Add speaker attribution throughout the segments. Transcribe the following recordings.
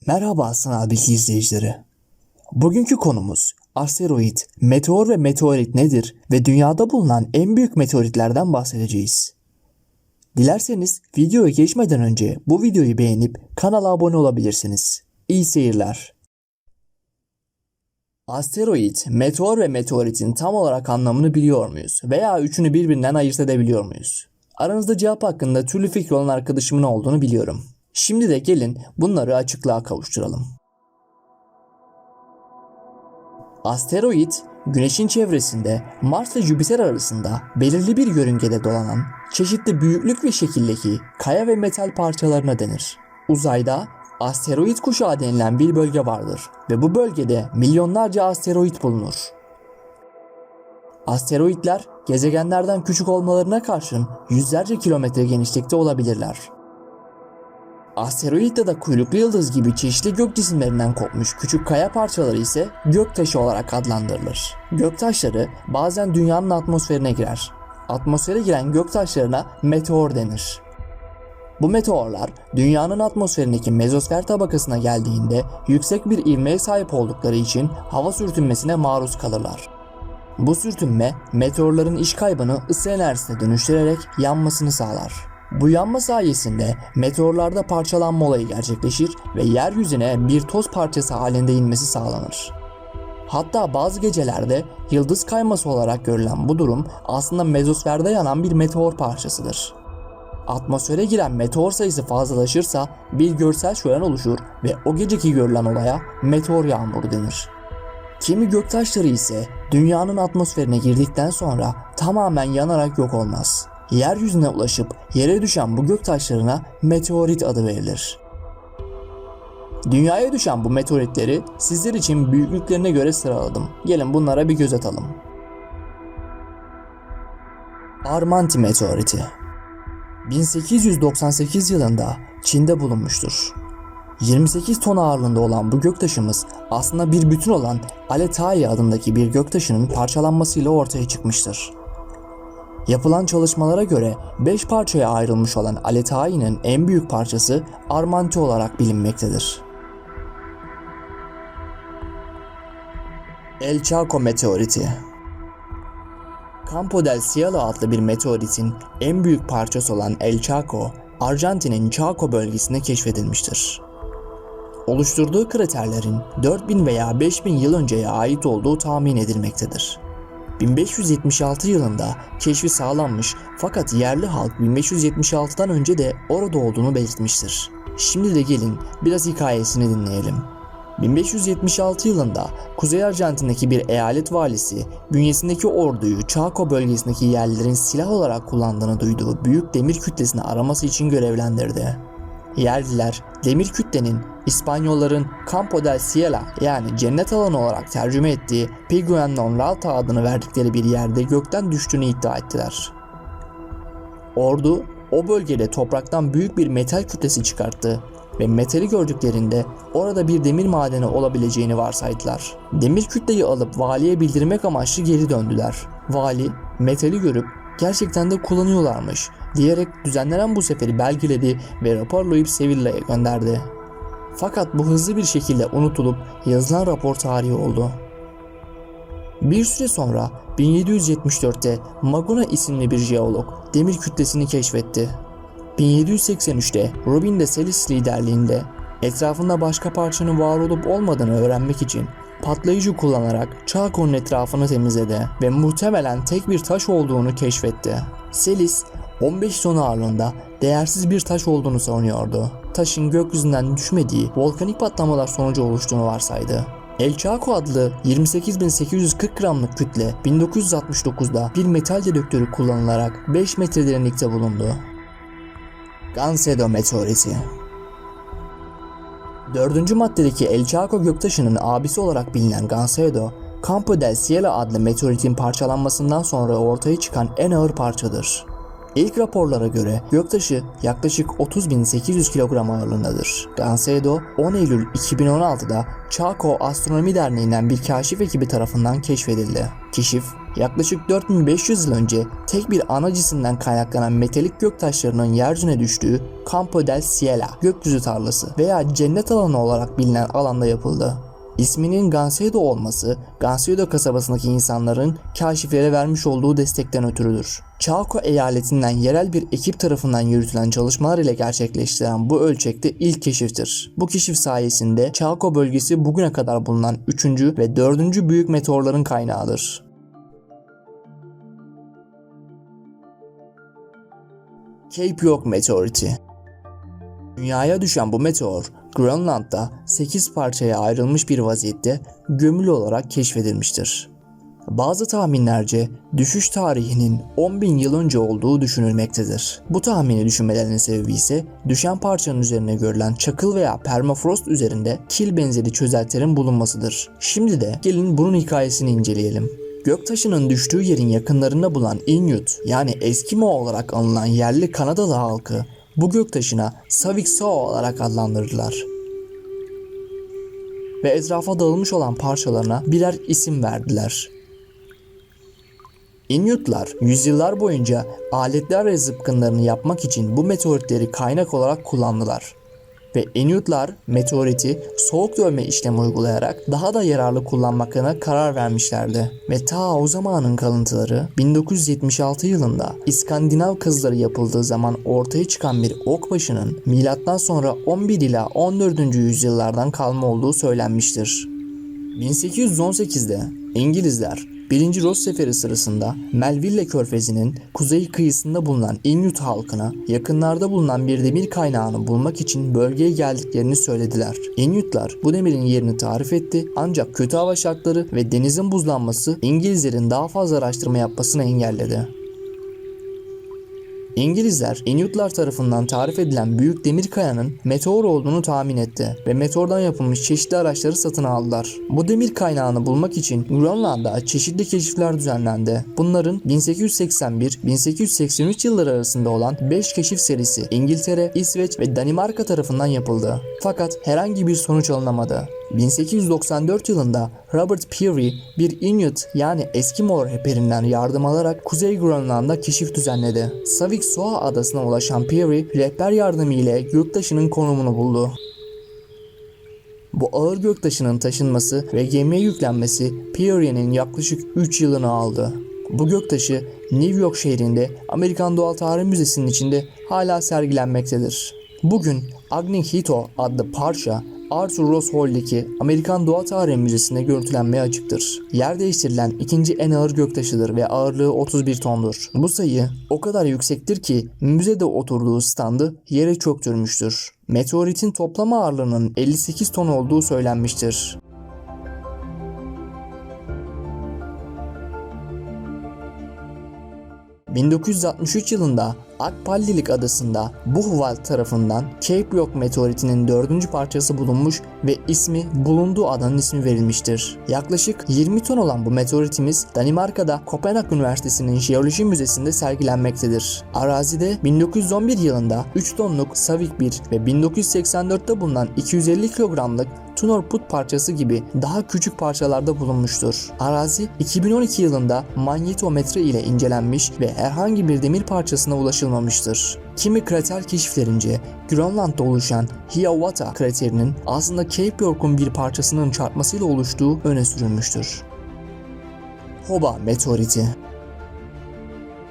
Speaker 1: Merhaba Sanal Bilgi izleyicileri. Bugünkü konumuz asteroid, meteor ve meteorit nedir ve dünyada bulunan en büyük meteoritlerden bahsedeceğiz. Dilerseniz videoya geçmeden önce bu videoyu beğenip kanala abone olabilirsiniz. İyi seyirler. Asteroid, meteor ve meteoritin tam olarak anlamını biliyor muyuz veya üçünü birbirinden ayırt edebiliyor muyuz? Aranızda cevap hakkında türlü fikri olan arkadaşımın olduğunu biliyorum. Şimdi de gelin bunları açıklığa kavuşturalım. Asteroid, Güneş'in çevresinde Mars ve Jüpiter arasında belirli bir yörüngede dolanan çeşitli büyüklük ve şekildeki kaya ve metal parçalarına denir. Uzayda asteroid kuşağı denilen bir bölge vardır ve bu bölgede milyonlarca asteroid bulunur. Asteroidler gezegenlerden küçük olmalarına karşın yüzlerce kilometre genişlikte olabilirler. Asteroid ya da kuyruklu yıldız gibi çeşitli gök cisimlerinden kopmuş küçük kaya parçaları ise göktaşı olarak adlandırılır. Göktaşları bazen dünyanın atmosferine girer. Atmosfere giren göktaşlarına meteor denir. Bu meteorlar dünyanın atmosferindeki mezosfer tabakasına geldiğinde yüksek bir ivmeye sahip oldukları için hava sürtünmesine maruz kalırlar. Bu sürtünme meteorların iş kaybını ısı enerjisine dönüştürerek yanmasını sağlar. Bu yanma sayesinde meteorlarda parçalanma olayı gerçekleşir ve yeryüzüne bir toz parçası halinde inmesi sağlanır. Hatta bazı gecelerde yıldız kayması olarak görülen bu durum aslında mezosferde yanan bir meteor parçasıdır. Atmosfere giren meteor sayısı fazlalaşırsa bir görsel şölen oluşur ve o geceki görülen olaya meteor yağmuru denir. Kimi göktaşları ise dünyanın atmosferine girdikten sonra tamamen yanarak yok olmaz. Yeryüzüne ulaşıp yere düşen bu göktaşlarına meteorit adı verilir. Dünyaya düşen bu meteoritleri sizler için büyüklüklerine göre sıraladım. Gelin bunlara bir göz atalım. Armanti meteoriti 1898 yılında Çin'de bulunmuştur. 28 ton ağırlığında olan bu göktaşımız aslında bir bütün olan Aletae adındaki bir göktaşının parçalanmasıyla ortaya çıkmıştır. Yapılan çalışmalara göre 5 parçaya ayrılmış olan Aletae'nin en büyük parçası Armanti olarak bilinmektedir. El Chaco meteoriti Campo del Cielo adlı bir meteoritin en büyük parçası olan El Chaco, Arjantin'in Chaco bölgesinde keşfedilmiştir. Oluşturduğu kraterlerin 4000 veya 5000 yıl önceye ait olduğu tahmin edilmektedir. 1576 yılında keşfi sağlanmış fakat yerli halk 1576'dan önce de orada olduğunu belirtmiştir. Şimdi de gelin biraz hikayesini dinleyelim. 1576 yılında Kuzey Arjantin'deki bir eyalet valisi bünyesindeki orduyu Chaco bölgesindeki yerlilerin silah olarak kullandığını duyduğu büyük demir kütlesini araması için görevlendirdi. Yerliler demir kütlenin İspanyolların Campo del Cielo yani cennet alanı olarak tercüme ettiği Piguen non Alta adını verdikleri bir yerde gökten düştüğünü iddia ettiler. Ordu o bölgede topraktan büyük bir metal kütlesi çıkarttı ve metali gördüklerinde orada bir demir madeni olabileceğini varsaydılar. Demir kütleyi alıp valiye bildirmek amaçlı geri döndüler. Vali metali görüp gerçekten de kullanıyorlarmış diyerek düzenlenen bu seferi belgeledi ve raporlayıp Sevilla'ya gönderdi. Fakat bu hızlı bir şekilde unutulup yazılan rapor tarihi oldu. Bir süre sonra 1774'te Maguna isimli bir jeolog demir kütlesini keşfetti. 1783'te Robin de Salis liderliğinde etrafında başka parçanın var olup olmadığını öğrenmek için patlayıcı kullanarak Chaco'nun etrafını temizledi ve muhtemelen tek bir taş olduğunu keşfetti. Salis 15 ton ağırlığında değersiz bir taş olduğunu savunuyordu. Taşın gökyüzünden düşmediği volkanik patlamalar sonucu oluştuğunu varsaydı. El Chaco adlı 28.840 gramlık kütle 1969'da bir metal dedektörü kullanılarak 5 metre derinlikte bulundu. Gancedo meteoriti 4. maddedeki El Chaco göktaşının abisi olarak bilinen Gancedo, Campo del Cielo adlı meteoritin parçalanmasından sonra ortaya çıkan en ağır parçadır. İlk raporlara göre göktaşı yaklaşık 30.800 kilogram ağırlığındadır. Gancedo 10 Eylül 2016'da Chaco Astronomi Derneği'nden bir keşif ekibi tarafından keşfedildi. Keşif Yaklaşık 4500 yıl önce tek bir ana cisimden kaynaklanan metalik göktaşlarının yeryüzüne düştüğü Campo del Cielo gökyüzü tarlası veya cennet alanı olarak bilinen alanda yapıldı. İsminin Gancedo olması, Gancedo kasabasındaki insanların kaşiflere vermiş olduğu destekten ötürüdür. Chaco eyaletinden yerel bir ekip tarafından yürütülen çalışmalar ile gerçekleştirilen bu ölçekte ilk keşiftir. Bu keşif sayesinde Chaco bölgesi bugüne kadar bulunan 3. ve 4. büyük meteorların kaynağıdır. Cape York meteoriti. Dünyaya düşen bu meteor, Grönland'da 8 parçaya ayrılmış bir vaziyette gömülü olarak keşfedilmiştir. Bazı tahminlerce düşüş tarihinin 10.000 yıl önce olduğu düşünülmektedir. Bu tahmini düşünmelerinin sebebi ise düşen parçanın üzerine görülen çakıl veya permafrost üzerinde kil benzeri çözeltilerin bulunmasıdır. Şimdi de gelin bunun hikayesini inceleyelim. Göktaşının düştüğü yerin yakınlarında bulunan Inuit yani Eskimo olarak anılan yerli Kanadalı halkı bu göktaşına Saviksoa olarak adlandırdılar. Ve etrafa dağılmış olan parçalarına birer isim verdiler. Inuitlar yüzyıllar boyunca aletler ve zıpkınlarını yapmak için bu meteoritleri kaynak olarak kullandılar. Ve Inuitlar meteoriti soğuk dövme işlemi uygulayarak daha da yararlı kullanmaklarına karar vermişlerdi. Ve ta o zamanın kalıntıları 1976 yılında İskandinav kazıları yapıldığı zaman ortaya çıkan bir okbaşının milattan sonra 11 ila 14. yüzyıllardan kalma olduğu söylenmiştir. 1818'de İngilizler 1. Ross Seferi sırasında Melville Körfezi'nin kuzey kıyısında bulunan Inuit halkına yakınlarda bulunan bir demir kaynağını bulmak için bölgeye geldiklerini söylediler. Inuitlar bu demirin yerini tarif etti ancak kötü hava şartları ve denizin buzlanması İngilizlerin daha fazla araştırma yapmasını engelledi. İngilizler, Inuitlar tarafından tarif edilen büyük demir kayanın meteor olduğunu tahmin etti ve meteordan yapılmış çeşitli araçları satın aldılar. Bu demir kaynağını bulmak için Grönland'da çeşitli keşifler düzenlendi. Bunların 1881-1883 yılları arasında olan 5 keşif serisi İngiltere, İsveç ve Danimarka tarafından yapıldı. Fakat herhangi bir sonuç alınamadı. 1894 yılında Robert Peary bir Inuit yani Eskimo rehberinden yardım alarak Kuzey Grönland'da keşif düzenledi. Saviksoa adasına ulaşan Peary rehber yardımı ile göktaşının konumunu buldu. Bu ağır göktaşının taşınması ve gemiye yüklenmesi Peary'nin yaklaşık 3 yılını aldı. Bu göktaşı New York şehrinde Amerikan Doğal Tarih Müzesi'nin içinde hala sergilenmektedir. Bugün Agnihito adlı parça Arthur Ross Hall'deki Amerikan Doğa Tarihi Müzesi'nde görüntülenmeye açıktır. Yer değiştirilen ikinci en ağır göktaşıdır ve ağırlığı 31 tondur. Bu sayı o kadar yüksektir ki müzede oturduğu standı yere çöktürmüştür. Meteoritin toplam ağırlığının 58 ton olduğu söylenmiştir. ...1963 yılında Akpallilik adasında Buchwald tarafından Cape York meteoritinin 4. parçası bulunmuş ve ismi bulunduğu adanın ismi verilmiştir. Yaklaşık 20 ton olan bu meteoritimiz Danimarka'da Kopenhag Üniversitesi'nin Jeoloji Müzesi'nde sergilenmektedir. Arazide 1911 yılında 3 tonluk Savik 1 ve 1984'te bulunan 250 kilogramlık Tunor Put parçası gibi daha küçük parçalarda bulunmuştur. Arazi 2012 yılında manyetometre ile incelenmiş ve herhangi bir demir parçasına ulaşılmamıştır. Kimi krater keşiflerince Grönland'da oluşan Hiawatha kraterinin aslında Cape York'un bir parçasının çarpmasıyla oluştuğu öne sürülmüştür. Hoba meteoriti.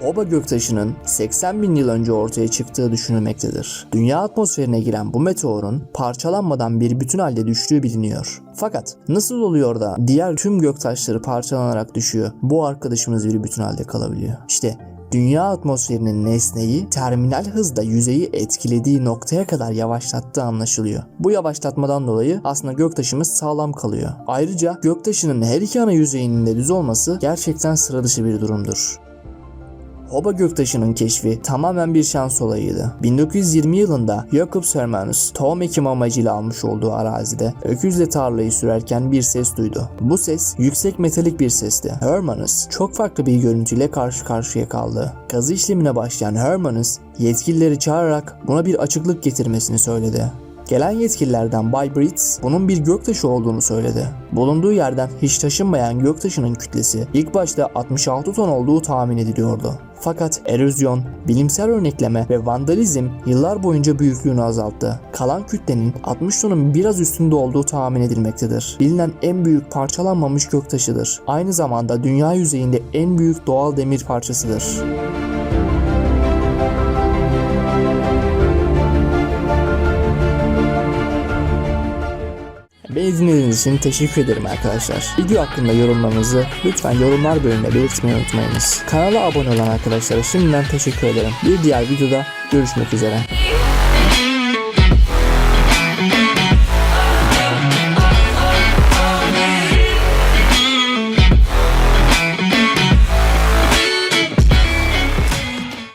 Speaker 1: Hoba göktaşının 80 bin yıl önce ortaya çıktığı düşünülmektedir. Dünya atmosferine giren bu meteorun parçalanmadan bir bütün halde düştüğü biliniyor. Fakat nasıl oluyor da diğer tüm göktaşları parçalanarak düşüyor, bu arkadaşımız bir bütün halde kalabiliyor? İşte dünya atmosferinin nesneyi terminal hızda yüzeyi etkilediği noktaya kadar yavaşlattığı anlaşılıyor. Bu yavaşlatmadan dolayı aslında göktaşımız sağlam kalıyor. Ayrıca göktaşının her iki ana yüzeyinin de düz olması gerçekten sıra dışı bir durumdur. Hoba göktaşının keşfi tamamen bir şans olayıydı. 1920 yılında Jacobs Hermanus tohum ekimi amacıyla almış olduğu arazide öküzle tarlayı sürerken bir ses duydu. Bu ses yüksek metalik bir sesti. Hermanus çok farklı bir görüntüyle karşı karşıya kaldı. Kazı işlemine başlayan Hermanus yetkilileri çağırarak buna bir açıklık getirmesini söyledi. Gelen yetkililerden Bay Brits bunun bir göktaşı olduğunu söyledi. Bulunduğu yerden hiç taşınmayan göktaşının kütlesi ilk başta 66 ton olduğu tahmin ediliyordu. Fakat erozyon, bilimsel örnekleme ve vandalizm yıllar boyunca büyüklüğünü azalttı. Kalan kütlenin 60 tonun biraz üstünde olduğu tahmin edilmektedir. Bilinen en büyük parçalanmamış göktaşıdır. Aynı zamanda dünya yüzeyinde en büyük doğal demir parçasıdır. Beni dinlediğiniz için teşekkür ederim arkadaşlar. Video hakkında yorumlarınızı lütfen yorumlar bölümünde belirtmeyi unutmayınız. Kanala abone olan arkadaşlara şimdiden teşekkür ederim. Bir diğer videoda görüşmek üzere.